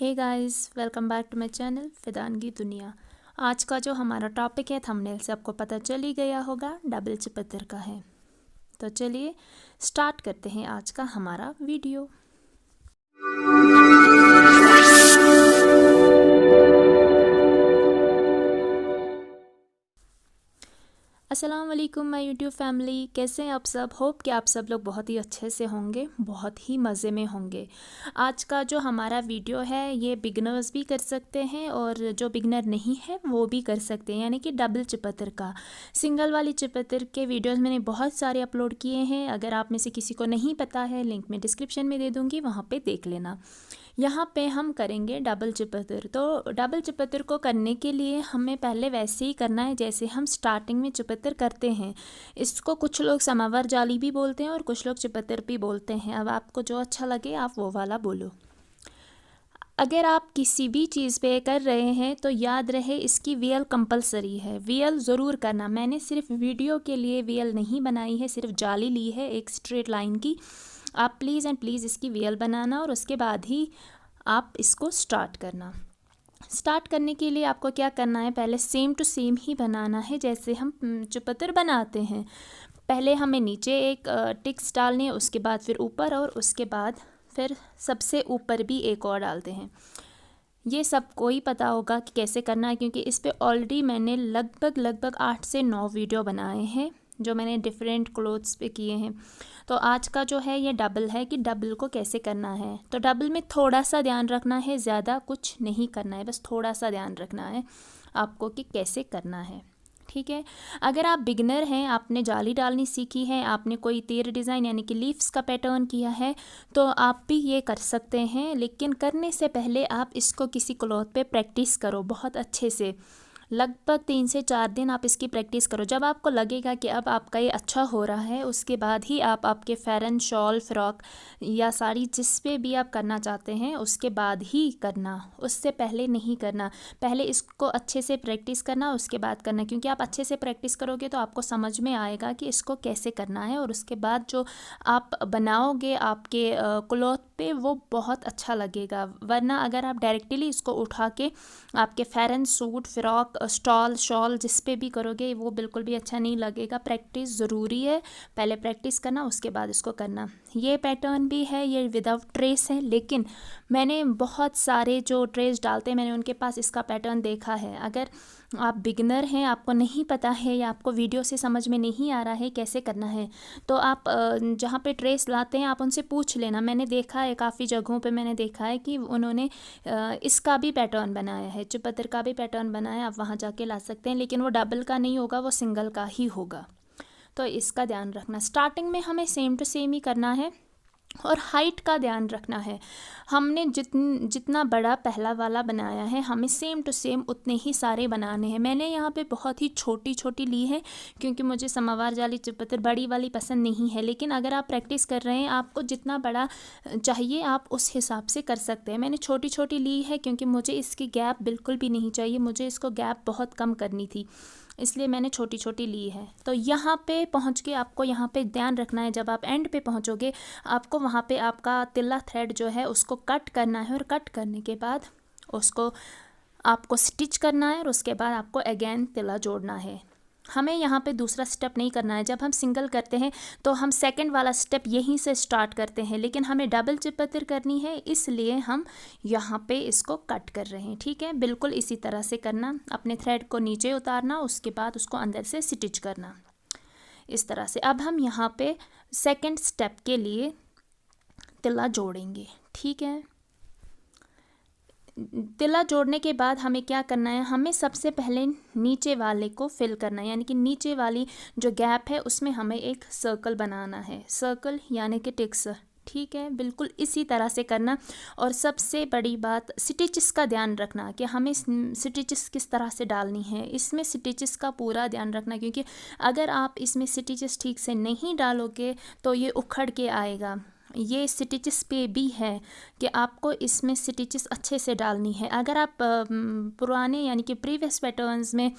Hey guys, welcome back to my channel फ़िदानगी दुनिया। आज का जो हमारा टॉपिक है थंबनेल से आपको पता चल ही गया होगा, डबल चपत्तर का है। तो चलिए स्टार्ट करते हैं आज का हमारा वीडियो। अस्सलाम वालेकुम माय यूट्यूब फैमिली, कैसे हैं आप सब। होप कि आप सब लोग बहुत ही अच्छे से होंगे, बहुत ही मज़े में होंगे। आज का जो हमारा वीडियो है ये बिगनर्स भी कर सकते हैं और जो बिगनर नहीं है वो भी कर सकते हैं, यानी कि डबल चपत्तर का। सिंगल वाली चपत्तर के वीडियोस मैंने बहुत सारे अपलोड किए हैं। अगर आप में से किसी को नहीं पता है, लिंक मैं डिस्क्रिप्शन में दे दूँगी, वहाँ पर देख लेना। यहाँ पे हम करेंगे डबल चपत्तर। तो डबल चपत्तर को करने के लिए हमें पहले वैसे ही करना है जैसे हम स्टार्टिंग में चपत्तर करते हैं। इसको कुछ लोग समावर जाली भी बोलते हैं और कुछ लोग चपत्तर भी बोलते हैं। अब आपको जो अच्छा लगे आप वो वाला बोलो। अगर आप किसी भी चीज़ पे कर रहे हैं तो याद रहे इसकी वीएल कंपलसरी है, वीएल ज़रूर करना। मैंने सिर्फ वीडियो के लिए वीएल नहीं बनाई है, सिर्फ जाली ली है एक स्ट्रेट लाइन की। आप प्लीज़ एंड प्लीज़ इसकी वीएल बनाना और उसके बाद ही आप इसको स्टार्ट करना। स्टार्ट करने के लिए आपको क्या करना है, पहले सेम टू सेम ही बनाना है जैसे हम चपत्तर बनाते हैं। पहले हमें नीचे एक टिक्स डालनी है, उसके बाद फिर ऊपर और उसके बाद फिर सबसे ऊपर भी एक और डालते हैं। ये सबको ही पता होगा कि कैसे करना है, क्योंकि इस पे ऑलरेडी मैंने लगभग 8 से 9 वीडियो बनाए हैं जो मैंने डिफरेंट क्लोथ्स पे किए हैं। तो आज का जो है ये डबल है कि डबल को कैसे करना है। तो डबल में थोड़ा सा ध्यान रखना है, ज़्यादा कुछ नहीं करना है, बस थोड़ा सा ध्यान रखना है आपको कि कैसे करना है, ठीक है। अगर आप बिगनर हैं, आपने जाली डालनी सीखी है, आपने कोई तीर डिज़ाइन यानी कि लीव्स का पैटर्न किया है, तो आप भी ये कर सकते हैं। लेकिन करने से पहले आप इसको किसी क्लॉथ पे प्रैक्टिस करो बहुत अच्छे से। लगभग 3 से 4 दिन आप इसकी प्रैक्टिस करो। जब आपको लगेगा कि अब आपका ये अच्छा हो रहा है, उसके बाद ही आप आपके फ़ैरन, शॉल, फ़्रॉक या साड़ी जिस पे भी आप करना चाहते हैं उसके बाद ही करना, उससे पहले नहीं करना। पहले इसको अच्छे से प्रैक्टिस करना, उसके बाद करना, क्योंकि आप अच्छे से प्रैक्टिस करोगे तो आपको समझ में आएगा कि इसको कैसे करना है और उसके बाद जो आप बनाओगे आपके क्लॉथ पे वो बहुत अच्छा लगेगा। वरना अगर आप डायरेक्टली इसको उठा के आपके फ़ैरन, सूट, फ़्रॉक, स्टॉल, शॉल जिस पे भी करोगे वो बिल्कुल भी अच्छा नहीं लगेगा। प्रैक्टिस ज़रूरी है, पहले प्रैक्टिस करना उसके बाद इसको करना। ये पैटर्न भी है, ये विदाउट ट्रेस है, लेकिन मैंने बहुत सारे जो ट्रेस डालते हैं मैंने उनके पास इसका पैटर्न देखा है। अगर आप बिगनर हैं, आपको नहीं पता है या आपको वीडियो से समझ में नहीं आ रहा है कैसे करना है, तो आप जहाँ पे ट्रेस लाते हैं आप उनसे पूछ लेना। मैंने देखा है काफ़ी जगहों पे, मैंने देखा है कि उन्होंने इसका भी पैटर्न बनाया है, चपत्तर का भी पैटर्न बनाया है, आप वहाँ जाके ला सकते हैं। लेकिन वो डबल का नहीं होगा, वो सिंगल का ही होगा, तो इसका ध्यान रखना। स्टार्टिंग में हमें सेम टू सेम ही करना है और हाइट का ध्यान रखना है। हमने जितना बड़ा पहला वाला बनाया है हमें सेम टू सेम उतने ही सारे बनाने हैं। मैंने यहाँ पे बहुत ही छोटी छोटी ली है क्योंकि मुझे समावार जाली चपत्तर बड़ी वाली पसंद नहीं है। लेकिन अगर आप प्रैक्टिस कर रहे हैं, आपको जितना बड़ा चाहिए आप उस हिसाब से कर सकते हैं। मैंने छोटी छोटी ली है क्योंकि मुझे इसकी गैप बिल्कुल भी नहीं चाहिए, मुझे इसको गैप बहुत कम करनी थी, इसलिए मैंने छोटी छोटी ली है। तो यहाँ पे पहुँच के आपको यहाँ पे ध्यान रखना है, जब आप एंड पे पहुँचोगे आपको वहाँ पे आपका तिल्ला थ्रेड जो है उसको कट करना है और कट करने के बाद उसको आपको स्टिच करना है और उसके बाद आपको अगेन तिल्ला जोड़ना है। हमें यहाँ पे दूसरा स्टेप नहीं करना है। जब हम सिंगल करते हैं तो हम सेकंड वाला स्टेप यहीं से स्टार्ट करते हैं, लेकिन हमें डबल चपत्तर करनी है इसलिए हम यहाँ पे इसको कट कर रहे हैं, ठीक है। बिल्कुल इसी तरह से करना, अपने थ्रेड को नीचे उतारना, उसके बाद उसको अंदर से स्टिच करना इस तरह से। अब हम यहाँ पे सेकंड स्टेप के लिए तिल्ला जोड़ेंगे, ठीक है। तिल्ला जोड़ने के बाद हमें क्या करना है, हमें सबसे पहले नीचे वाले को फिल करना है, यानी कि नीचे वाली जो गैप है उसमें हमें एक सर्कल बनाना है, सर्कल यानी कि टिक्स, ठीक है। बिल्कुल इसी तरह से करना। और सबसे बड़ी बात स्टिचेस का ध्यान रखना कि हमें स्टिचेस किस तरह से डालनी है, इसमें स्टिचेस का पूरा ध्यान रखना, क्योंकि अगर आप इसमें स्टिचेस ठीक से नहीं डालोगे तो ये उखड़ के आएगा। ये स्टिचेस पे भी है कि आपको इसमें स्टिचेस अच्छे से डालनी है। अगर आप पुराने यानी कि प्रीवियस पैटर्न्स में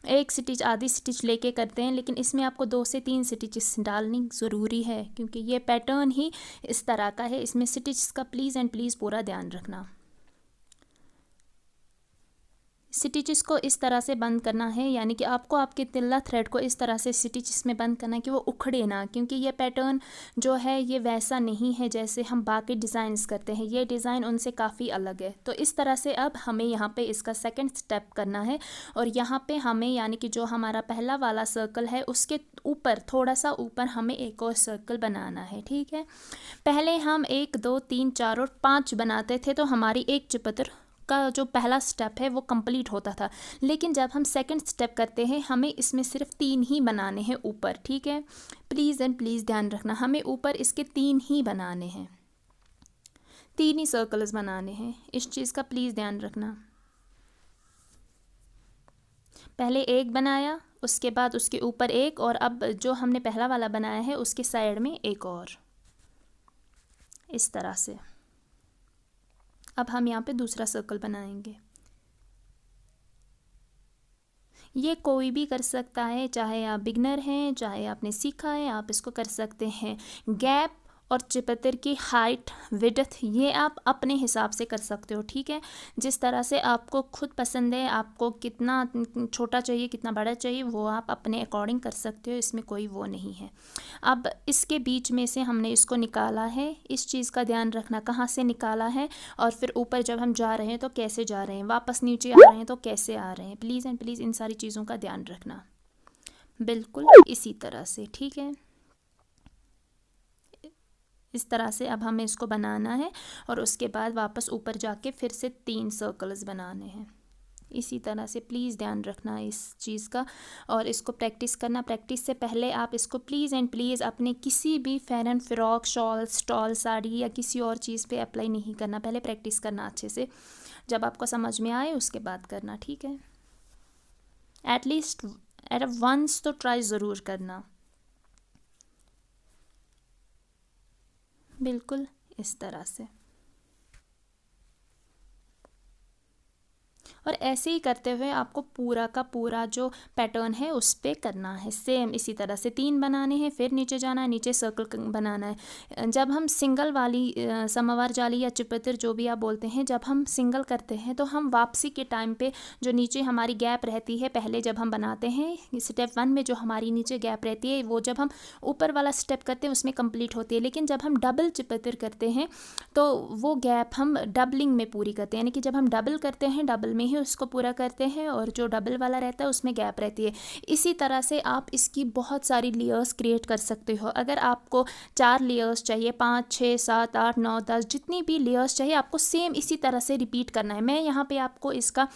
एक स्टिच आधी स्टिच लेके करते हैं, लेकिन इसमें आपको 2 से 3 स्टिचेस डालनी ज़रूरी है क्योंकि ये पैटर्न ही इस तरह का है। इसमें स्टिचेस का प्लीज़ एंड प्लीज़ पूरा ध्यान रखना। स्टिचेस को इस तरह से बंद करना है, यानी कि आपको आपके तिल्ला थ्रेड को इस तरह से स्टिचेस में बंद करना है कि वो उखड़े ना, क्योंकि ये पैटर्न जो है ये वैसा नहीं है जैसे हम बाकी डिज़ाइंस करते हैं, ये डिज़ाइन उनसे काफ़ी अलग है। तो इस तरह से अब हमें यहाँ पे इसका सेकंड स्टेप करना है, और यहाँ पे हमें यानी कि जो हमारा पहला वाला सर्कल है उसके ऊपर थोड़ा सा ऊपर हमें एक और सर्कल बनाना है। ठीक है, पहले हम 1 2 3 4 और 5 बनाते थे तो हमारी एक चुपतर का जो पहला स्टेप है वो कंप्लीट होता था, लेकिन जब हम सेकंड स्टेप करते हैं हमें इसमें सिर्फ 3 ही बनाने हैं ऊपर। ठीक है, प्लीज़ एंड प्लीज़ ध्यान रखना, हमें ऊपर इसके 3 ही बनाने हैं, 3 ही सर्कल्स बनाने हैं, इस चीज़ का प्लीज़ ध्यान रखना। पहले एक बनाया, उसके बाद उसके ऊपर एक, और अब जो हमने पहला वाला बनाया है उसके साइड में एक और, इस तरह से। अब हम यहाँ पे दूसरा सर्कल बनाएंगे। ये कोई भी कर सकता है, चाहे आप बिगनर हैं, चाहे आपने सीखा है, आप इसको कर सकते हैं। गैप और चुपतर की हाइट विड्थ ये आप अपने हिसाब से कर सकते हो। ठीक है, जिस तरह से आपको खुद पसंद है, आपको कितना छोटा चाहिए कितना बड़ा चाहिए वो आप अपने अकॉर्डिंग कर सकते हो, इसमें कोई वो नहीं है। अब इसके बीच में से हमने इसको निकाला है, इस चीज़ का ध्यान रखना कहाँ से निकाला है, और फिर ऊपर जब हम जा रहे हैं तो कैसे जा रहे हैं, वापस नीचे आ रहे हैं तो कैसे आ रहे हैं। प्लीज़ एंड प्लीज़ इन सारी चीज़ों का ध्यान रखना, बिल्कुल इसी तरह से। ठीक है, इस तरह से अब हमें इसको बनाना है, और उसके बाद वापस ऊपर जाके फिर से 3 सर्कल्स बनाने हैं, इसी तरह से। प्लीज़ ध्यान रखना इस चीज़ का, और इसको प्रैक्टिस करना। प्रैक्टिस से पहले आप इसको प्लीज़ एंड प्लीज़ अपने किसी भी Farren frock shawl stall sari या किसी और चीज़ पे अप्लाई नहीं करना, पहले प्रैक्टिस करना अच्छे से, जब आपको समझ में आए उसके बाद करना। ठीक है, एटलीस्ट एट वंस तो ट्राई ज़रूर करना, बिल्कुल इस तरह से। और ऐसे ही करते हुए आपको पूरा का पूरा जो पैटर्न है उस पर करना है, सेम इसी तरह से 3 बनाने हैं, फिर नीचे जाना है, नीचे सर्कल बनाना है। जब हम सिंगल वाली समवार जाली या चुपतर जो भी आप बोलते हैं, जब हम सिंगल करते हैं तो हम वापसी के टाइम पे जो नीचे हमारी गैप रहती है, पहले जब हम बनाते हैं स्टेप 1 में जो हमारी नीचे गैप रहती है वो जब हम ऊपर वाला स्टेप करते हैं उसमें कंप्लीट होती है, लेकिन जब हम डबल चुपतर करते हैं तो वो गैप हम डबलिंग में पूरी करते हैं, यानी कि जब हम डबल करते हैं डबल में ही उसको पूरा करते हैं, और जो डबल वाला रहता है उसमें गैप रहती है। इसी तरह से आप इसकी बहुत सारी लेयर्स क्रिएट कर सकते हो। अगर आपको 4 लेयर्स चाहिए, 5 6 7 8 9 10 जितनी भी लेयर्स चाहिए आपको सेम इसी तरह से रिपीट करना है। मैं यहाँ पे आपको इसका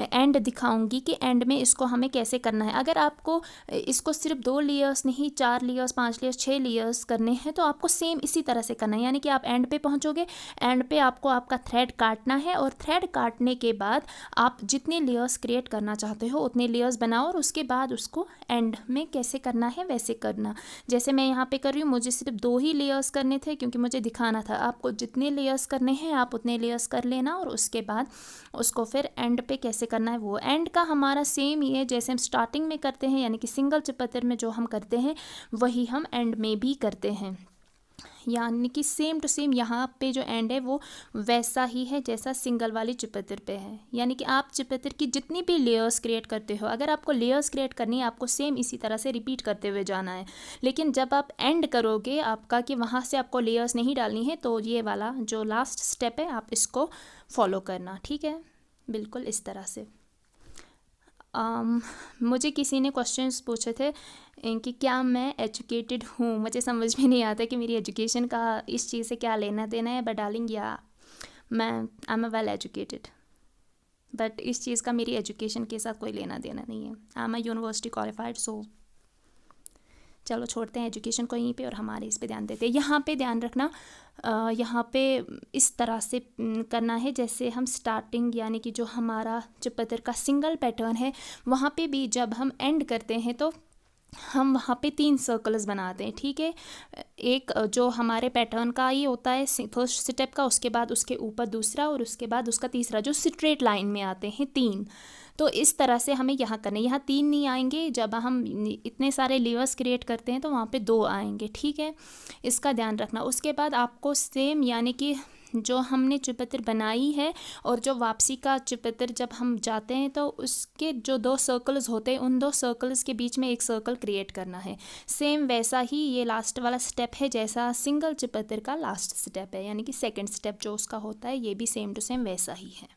एंड दिखाऊंगी कि एंड में इसको हमें कैसे करना है। अगर आपको इसको सिर्फ 2 लेयर्स नहीं 4 लेयर्स 5 लेयर्स 6 लेयर्स करने हैं तो आपको सेम इसी तरह से करना है, यानी कि आप एंड पे पहुंचोगे, एंड पे आपको आपका थ्रेड काटना है, और थ्रेड काटने के बाद आप जितने लेयर्स क्रिएट करना चाहते हो उतने लेयर्स बनाओ, और उसके बाद उसको एंड में कैसे करना है वैसे करना। जैसे मैं यहाँ पे कर रही हूँ, मुझे सिर्फ 2 ही लेयर्स करने थे क्योंकि मुझे दिखाना था। आपको जितने लेयर्स करने हैं आप उतने लेयर्स कर लेना, और उसके बाद उसको फिर एंड पे कैसे करना है वो। एंड का हमारा सेम ही है जैसे हम स्टार्टिंग में करते हैं, यानी कि सिंगल चुपतर में जो हम करते हैं वही हम एंड में भी करते हैं, यानी कि सेम टू सेम यहाँ पे जो एंड है वो वैसा ही है जैसा सिंगल वाली चुपतर पे है। यानी कि आप चुपतर की जितनी भी लेयर्स क्रिएट करते हो, अगर आपको लेयर्स क्रिएट करनी है आपको सेम इसी तरह से रिपीट करते हुए जाना है, लेकिन जब आप एंड करोगे आपका कि वहाँ से आपको लेयर्स नहीं डालनी है, तो ये वाला जो लास्ट स्टेप है आप इसको फॉलो करना। ठीक है, बिल्कुल इस तरह से। मुझे किसी ने क्वेश्चंस पूछे थे कि क्या मैं एजुकेटेड हूँ। मुझे समझ में नहीं आता कि मेरी एजुकेशन का इस चीज़ से क्या लेना देना है, बट डार्लिंग या मैं I am well educated, but इस चीज़ का मेरी एजुकेशन के साथ कोई लेना देना नहीं है। आई एम यूनिवर्सिटी क्वालिफाइड, सो चलो छोड़ते हैं एजुकेशन को यहीं पे और हमारे इस पे ध्यान देते हैं। यहाँ पे ध्यान रखना, यहाँ पे इस तरह से करना है जैसे हम स्टार्टिंग यानी कि जो हमारा चुपतर का सिंगल पैटर्न है वहाँ पे भी जब हम एंड करते हैं तो हम वहाँ पे 3 सर्कल्स बनाते हैं। ठीक है, एक जो हमारे पैटर्न का ये होता है फर्स्ट स्टेप का, उसके बाद उसके ऊपर दूसरा, और उसके बाद उसका तीसरा, जो स्ट्रेट लाइन में आते हैं 3। तो इस तरह से हमें यहाँ करना है। यहाँ 3 नहीं आएंगे, जब हम इतने सारे लेयर्स क्रिएट करते हैं तो वहाँ पे 2 आएंगे। ठीक है, इसका ध्यान रखना। उसके बाद आपको सेम यानी कि जो हमने चुपत्र बनाई है और जो वापसी का चुपत्र जब हम जाते हैं तो उसके जो 2 सर्कल्स होते हैं, उन 2 सर्कल्स के बीच में एक सर्कल क्रिएट करना है। सेम वैसा ही ये लास्ट वाला स्टेप है जैसा सिंगल चुपत्र का लास्ट स्टेप है, यानी कि सेकंड स्टेप जो उसका होता है, ये भी सेम टू सेम वैसा ही है।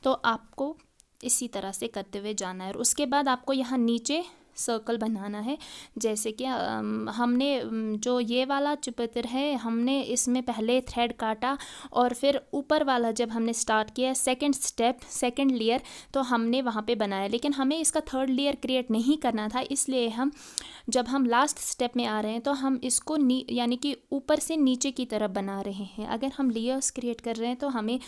तो आपको इसी तरह से करते हुए जाना है। और उसके बाद आपको यहाँ नीचे सर्कल बनाना है। जैसे कि हमने जो ये वाला चुपत्र है, हमने इसमें पहले थ्रेड काटा और फिर ऊपर वाला जब हमने स्टार्ट किया सेकंड स्टेप, सेकंड लेयर, तो हमने वहाँ पे बनाया। लेकिन हमें इसका थर्ड लेयर क्रिएट नहीं करना था, इसलिए हम जब हम लास्ट स्टेप में आ रहे हैं तो हम इसको यानी कि ऊपर से नीचे की तरफ बना रहे हैं। अगर हम लेयर्स क्रिएट कर रहे हैं तो हमें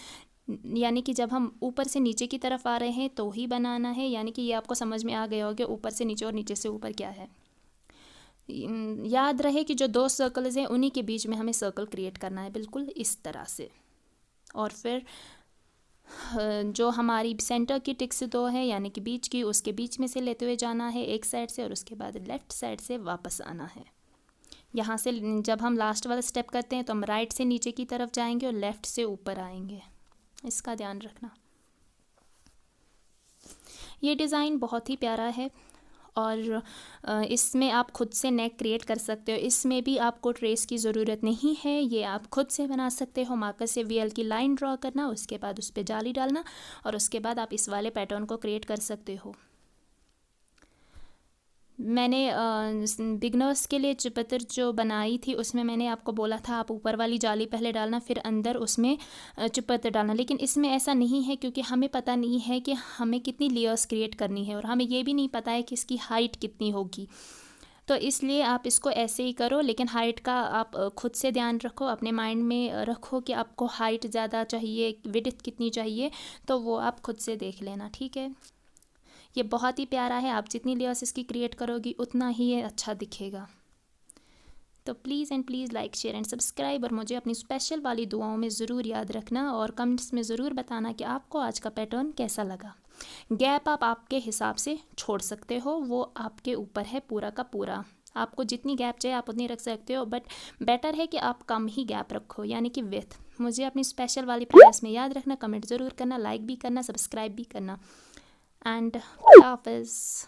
यानी कि जब हम ऊपर से नीचे की तरफ आ रहे हैं तो ही बनाना है। यानी कि ये आपको समझ में आ गया होगा ऊपर से नीचे और नीचे से ऊपर क्या है। याद रहे कि जो 2 सर्कल्स हैं उन्हीं के बीच में हमें सर्कल क्रिएट करना है, बिल्कुल इस तरह से। और फिर जो हमारी सेंटर की टिक्स 2 है यानी कि बीच की, उसके बीच में से लेते हुए जाना है एक साइड से और उसके बाद लेफ़्ट साइड से वापस आना है। यहाँ से जब हम लास्ट वाला स्टेप करते हैं तो हम राइट से नीचे की तरफ जाएंगे और लेफ़्ट से ऊपर आएंगे, इसका ध्यान रखना। ये डिज़ाइन बहुत ही प्यारा है और इसमें आप खुद से नेक क्रिएट कर सकते हो। इसमें भी आपको ट्रेस की ज़रूरत नहीं है, ये आप खुद से बना सकते हो। मार्कर से वीएल की लाइन ड्रॉ करना, उसके बाद उस पर जाली डालना और उसके बाद आप इस वाले पैटर्न को क्रिएट कर सकते हो। मैंने बिगनर्स के लिए चुपत्र जो बनाई थी उसमें मैंने आपको बोला था आप ऊपर वाली जाली पहले डालना, फिर अंदर उसमें चुपत्र डालना। लेकिन इसमें ऐसा नहीं है क्योंकि हमें पता नहीं है कि हमें कितनी लेयर्स क्रिएट करनी है और हमें ये भी नहीं पता है कि इसकी हाइट कितनी होगी। तो इसलिए आप इसको ऐसे ही करो, लेकिन हाइट का आप खुद से ध्यान रखो, अपने माइंड में रखो कि आपको हाइट ज़्यादा चाहिए, विड्थ कितनी चाहिए, तो वो आप खुद से देख लेना, ठीक है। ये बहुत ही प्यारा है, आप जितनी लेयर्स इसकी क्रिएट करोगी उतना ही ये अच्छा दिखेगा। तो please and please like, share and subscribe और मुझे अपनी स्पेशल वाली दुआओं में ज़रूर याद रखना और कमेंट्स में ज़रूर बताना कि आपको आज का पैटर्न कैसा लगा। गैप आप आपके हिसाब से छोड़ सकते हो, वो आपके ऊपर है पूरा का पूरा। आपको जितनी गैप चाहिए आप उतनी रख सकते हो, बट बेटर है कि आप कम ही गैप रखो, यानी कि विथ। मुझे अपनी स्पेशल वाली प्रयास में याद रखना, कमेंट ज़रूर करना, लाइक भी करना, सब्सक्राइब भी करना। And Hafiz.